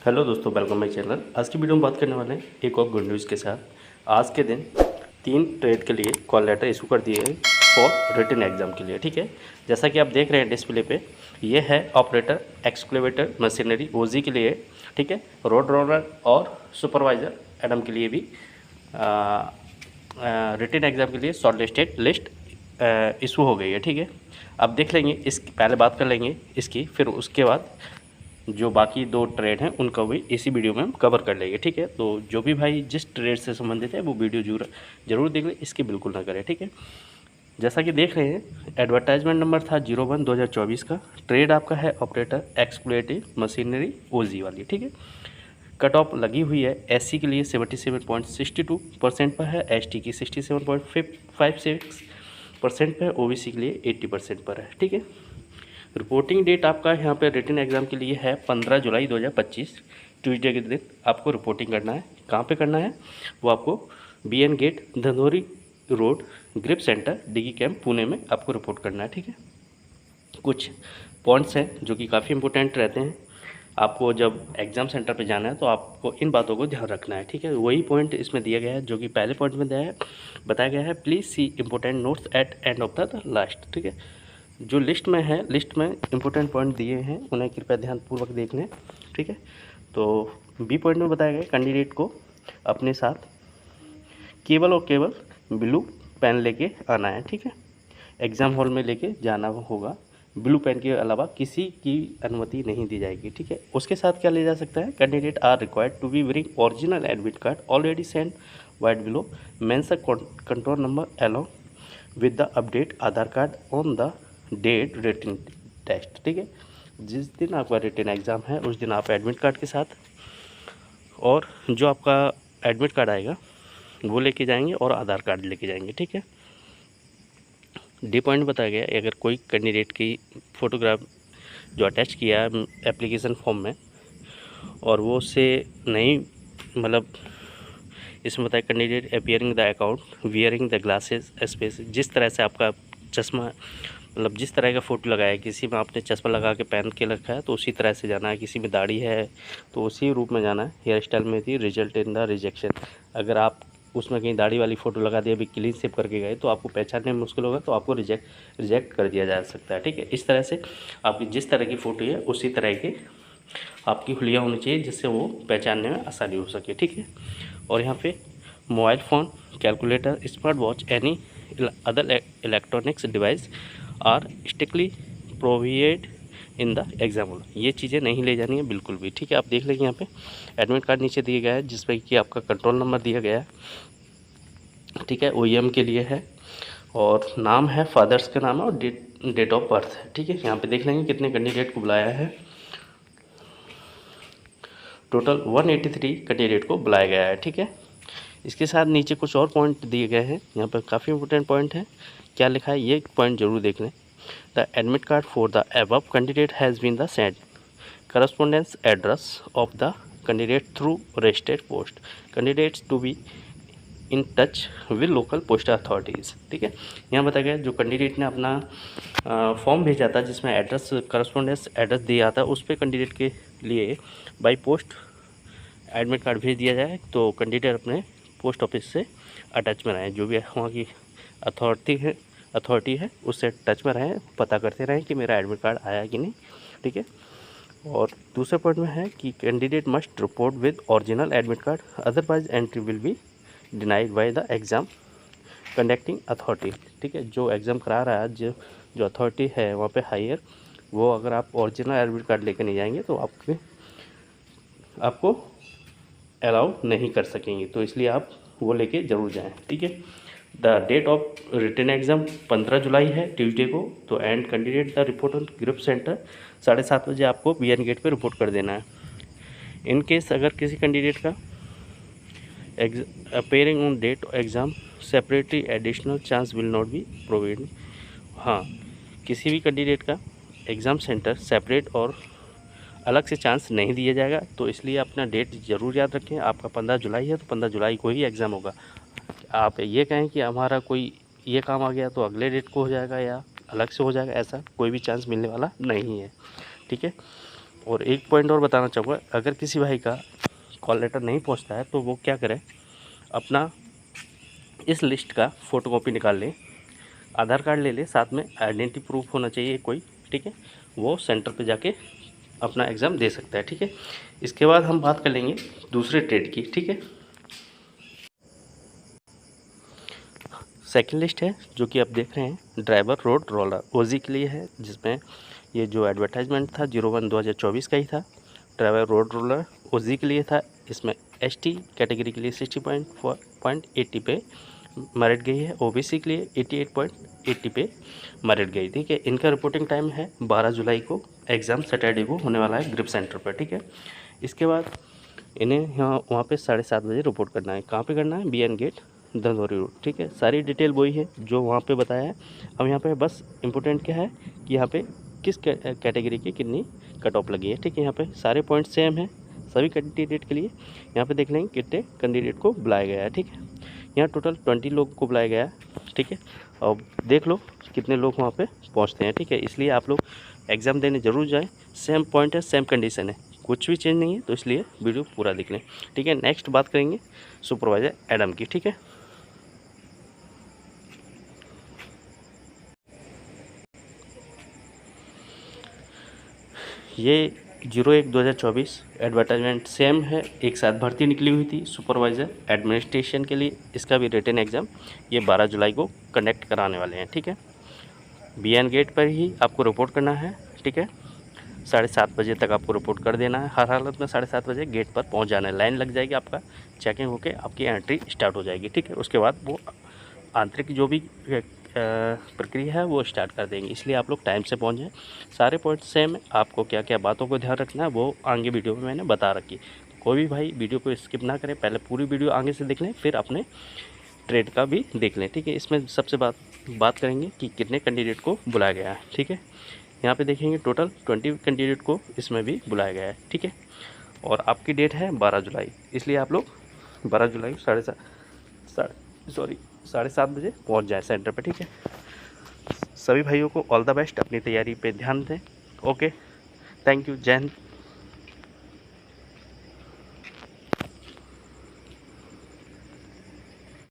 Hello दोस्तों, welcome my channel. आज की वीडियो में बात करने वाले हैं एक और गुड न्यूज़ के साथ। आज के दिन 3 ट्रेड के लिए कॉल लेटर इशू कर दिए हैं फॉर रिटन एग्ज़ाम के लिए। ठीक है, जैसा कि आप देख रहे हैं डिस्प्ले पे, ये है ऑपरेटर, एक्सक्लेवेटर, मशीनरी ओजी के लिए, ठीक है, रोड रोलर और सुपरवाइज़र एडम के लिए भी रिटन एग्ज़ाम के लिए शॉर्ट लिस्टेड लिस्ट इशू हो गई है। ठीक है, अब देख लेंगे, इस पहले बात कर लेंगे इसकी, फिर उसके बाद जो बाकी 2 ट्रेड हैं उनका भी इसी वीडियो में हम कवर कर लेंगे। ठीक है, तो जो भी भाई जिस ट्रेड से संबंधित है वो वीडियो जरूर देख लें, इसकी बिल्कुल ना करें। ठीक है, जैसा कि देख रहे हैं, एडवर्टाइजमेंट नंबर था 01/2024 का। ट्रेड आपका है ऑपरेटर, एक्सक्लूटिव मशीनरी ओजी वाली। ठीक है, कट ऑफ लगी हुई है। एससी के लिए 77.62% पर है, एसटी की 67.56% पर है, ओबीसी के लिए 80% पर है। ठीक है, रिपोर्टिंग डेट आपका यहाँ पे रिटन एग्ज़ाम के लिए है 15 जुलाई 2025, ट्यूसडे के दिन आपको रिपोर्टिंग करना है। कहाँ पे करना है वो आपको BN gate, Dhanori road, GREF centre, Dighi camp, Pune में आपको रिपोर्ट करना है। ठीक है, कुछ पॉइंट्स हैं जो कि काफ़ी इंपॉर्टेंट रहते हैं। आपको जब एग्ज़ाम सेंटर पे जाना है तो आपको इन बातों को ध्यान रखना है। ठीक है, वही पॉइंट इसमें दिया गया है जो कि पहले पॉइंट में बताया गया है। Please see important notes at end of the last. ठीक है, जो लिस्ट में है, लिस्ट में इंपॉर्टेंट पॉइंट दिए हैं, उन्हें कृपया ध्यानपूर्वक देख लें। ठीक है, तो बी पॉइंट में बताया गया कैंडिडेट को अपने साथ केवल और केवल ब्लू पेन लेके आना है। ठीक है, एग्ज़ाम हॉल में लेके जाना होगा। ब्लू पेन के अलावा किसी की अनुमति नहीं दी जाएगी। ठीक है, उसके साथ क्या ले जा सकता है, candidate are required to be bring original admit card already send white below, mention control number along with the update Aadhaar card on the date written test. ठीक है, जिस दिन आपका रिटन एग्ज़ाम है उस दिन आप एडमिट कार्ड के साथ और जो आपका एडमिट कार्ड आएगा वो लेके जाएंगे और आधार कार्ड लेके जाएंगे। ठीक है, डी पॉइंट बताया गया, अगर कोई कैंडिडेट की फ़ोटोग्राफ जो अटैच किया है एप्लीकेशन फॉर्म में और वो उससे नहीं, मतलब इसमें बताया candidate appearing the account wearing the glasses space, जिस तरह से आपका चश्मा, मतलब जिस तरह का फ़ोटो लगाया है, किसी में आपने चश्मा लगा के पहन के रखा है तो उसी तरह से जाना है, किसी में दाढ़ी है तो उसी रूप में जाना है। हेयर स्टाइल में थी रिजल्ट इन द रिजेक्शन, अगर आप उसमें कहीं दाढ़ी वाली फ़ोटो लगा दिया, अभी क्लीन शेप करके गए तो आपको पहचानने में मुश्किल होगा, तो आपको रिजेक्ट कर दिया जा सकता है। ठीक है, इस तरह से आपकी जिस तरह की फ़ोटो है उसी तरह की आपकी हुलिया होनी चाहिए जिससे वो पहचानने में आसानी हो सके। ठीक है, और यहाँ पे mobile phone, calculator, smart watch, any other electronics device are strictly prohibited in the exam hall, ये चीज़ें नहीं ले जानी है बिल्कुल भी। ठीक है, आप देख लेंगे यहाँ पे एडमिट कार्ड नीचे दिया गया है जिसपे कि आपका कंट्रोल नंबर दिया गया है। ठीक है, OEM के लिए है और नाम है, फादर्स का नाम है और डेट ऑफ बर्थ है। ठीक है, यहाँ पे देख लेंगे कितने कैंडिडेट को बुलाया है। टोटल 183 कैंडिडेट को बुलाया गया है। ठीक है, इसके साथ नीचे कुछ और पॉइंट दिए गए हैं, यहाँ पर काफ़ी इंपॉर्टेंट पॉइंट है। क्या लिखा है ये पॉइंट जरूर देख लें। The admit card for the above candidate has been the send correspondence address of the candidate through registered post, candidates to be in touch with local post authorities. ठीक है, यहाँ बताया गया जो कैंडिडेट ने अपना फॉर्म भेजा था जिसमें एड्रेस, करस्पॉन्डेंस एड्रेस दिया था, उस पर कैंडिडेट के लिए बाई पोस्ट एडमिट कार्ड भेज दिया जाए तो कैंडिडेट अपने पोस्ट ऑफिस से अटैच में रहें, जो भी वहाँ की अथॉरिटी है उससे टच में रहें, पता करते रहें कि मेरा एडमिट कार्ड आया कि नहीं। ठीक है, और दूसरे पॉइंट में है कि candidate must report with original admit card, otherwise entry will be denied by the exam conducting authority. ठीक है, जो एग्ज़ाम करा रहा है, जो अथॉरिटी है वहाँ पे हायर, वो अगर आप ओरिजिनल एडमिट कार्ड लेकर नहीं जाएंगे तो आपको अलाउ नहीं कर सकेंगे, तो इसलिए आप वो लेके ज़रूर जाएं। ठीक है, the date of written exam 15 जुलाई है ट्यूसडे को, तो and candidate the report on group centre 7:30 बजे आपको BN गेट पे रिपोर्ट कर देना है। इन केस अगर किसी कैंडिडेट का appearing on date exam separately additional chance will not be provide. हाँ, किसी भी कैंडिडेट का एग्ज़ाम सेंटर सेपरेट और अलग से चांस नहीं दिया जाएगा, तो इसलिए अपना डेट ज़रूर याद रखें। आपका 15 जुलाई है तो 15 जुलाई को ही एग्ज़ाम होगा। आप ये कहें कि हमारा कोई ये काम आ गया तो अगले डेट को हो जाएगा या अलग से हो जाएगा, ऐसा कोई भी चांस मिलने वाला नहीं है। ठीक है, और एक पॉइंट और बताना चाहूँगा, अगर किसी भाई का कॉल लेटर नहीं पहुँचता है तो वो क्या करें, अपना इस लिस्ट का फ़ोटोकॉपी निकाल लें, आधार कार्ड ले लें, साथ में आइडेंटिटी प्रूफ होना चाहिए कोई, ठीक है। वो सेंटर पे जाके अपना एग्ज़ाम दे सकता है, ठीक है। इसके बाद हम बात कर लेंगे दूसरे ट्रेड की, ठीक है। सेकंड लिस्ट है जो कि आप देख रहे हैं, ड्राइवर रोड रोलर ओजी के लिए है, जिसमें ये जो एडवर्टाइजमेंट था 01/2024 का ही था। ड्राइवर रोड रोलर ओजी के लिए था। इसमें एसटी कैटेगरी के लिए 60.80 पे मेरिट गई है, ओबीसी के लिए 88.80 पे मेरिट गई, ठीक है। इनका रिपोर्टिंग टाइम है 12 जुलाई को, एग्ज़ाम सैटरडे को होने वाला है ग्रिप सेंटर पर, ठीक है। इसके बाद इन्हें यहाँ वहाँ पे 7:30 बजे रिपोर्ट करना है। कहाँ पे करना है? BN गेट धनौरी रोड, ठीक है। सारी डिटेल वही है जो वहाँ पे बताया है। अब यहाँ पे बस इम्पोर्टेंट क्या है कि यहाँ पे किस कैटेगरी की कितनी कट ऑफ लगी है, ठीक है। यहाँ पे सारे पॉइंट सेम है सभी कैंडिडेट के लिए। यहाँ पे देख लेंगे कितने कैंडिडेट को बुलाया गया है, ठीक है। यहाँ टोटल 20 लोग को बुलाया गया है, ठीक है। और देख लो कितने लोग वहाँ पे पहुँचते हैं, ठीक है। इसलिए आप लोग एग्ज़ाम देने ज़रूर जाएँ। सेम पॉइंट है, सेम कंडीशन है, कुछ भी चेंज नहीं है, तो इसलिए वीडियो पूरा देख लें, ठीक है। नेक्स्ट बात करेंगे सुपरवाइज़र एडम की, ठीक है। ये 01/2024 एडवर्टाइजमेंट सेम है, एक साथ भर्ती निकली हुई थी सुपरवाइज़र एडमिनिस्ट्रेशन के लिए। इसका भी रिटन एग्ज़ाम ये 12 जुलाई को कंडक्ट कराने वाले हैं, ठीक है। BN गेट पर ही आपको रिपोर्ट करना है, ठीक है। 7:30 बजे तक आपको रिपोर्ट कर देना है। हर हालत में 7:30 बजे गेट पर पहुंच जाना है। लाइन लग जाएगी, आपका चेकिंग होके आपकी एंट्री स्टार्ट हो जाएगी, ठीक है। उसके बाद वो आंतरिक जो भी प्रक्रिया है वो स्टार्ट कर देंगे, इसलिए आप लोग टाइम से पहुंच जाएँ। सारे पॉइंट सेम है, आपको क्या क्या बातों को ध्यान रखना है वो आगे वीडियो में मैंने बता रखी। कोई भी भाई वीडियो को स्किप ना करें, पहले पूरी वीडियो आगे से देख लें, फिर अपने ट्रेड का भी देख लें, ठीक है। इसमें सबसे बात करेंगे कि कितने कैंडिडेट को बुलाया गया है, ठीक है। यहाँ पे देखेंगे टोटल 20 कैंडिडेट को इसमें भी बुलाया गया है, ठीक है। और आपकी डेट है 12 जुलाई, इसलिए आप लोग 12 जुलाई 7:30 बजे पहुँच जाए सेंटर पे, ठीक है। सभी भाइयों को ऑल द बेस्ट, अपनी तैयारी पे ध्यान दें। ओके, थैंक यू, जय हिंद।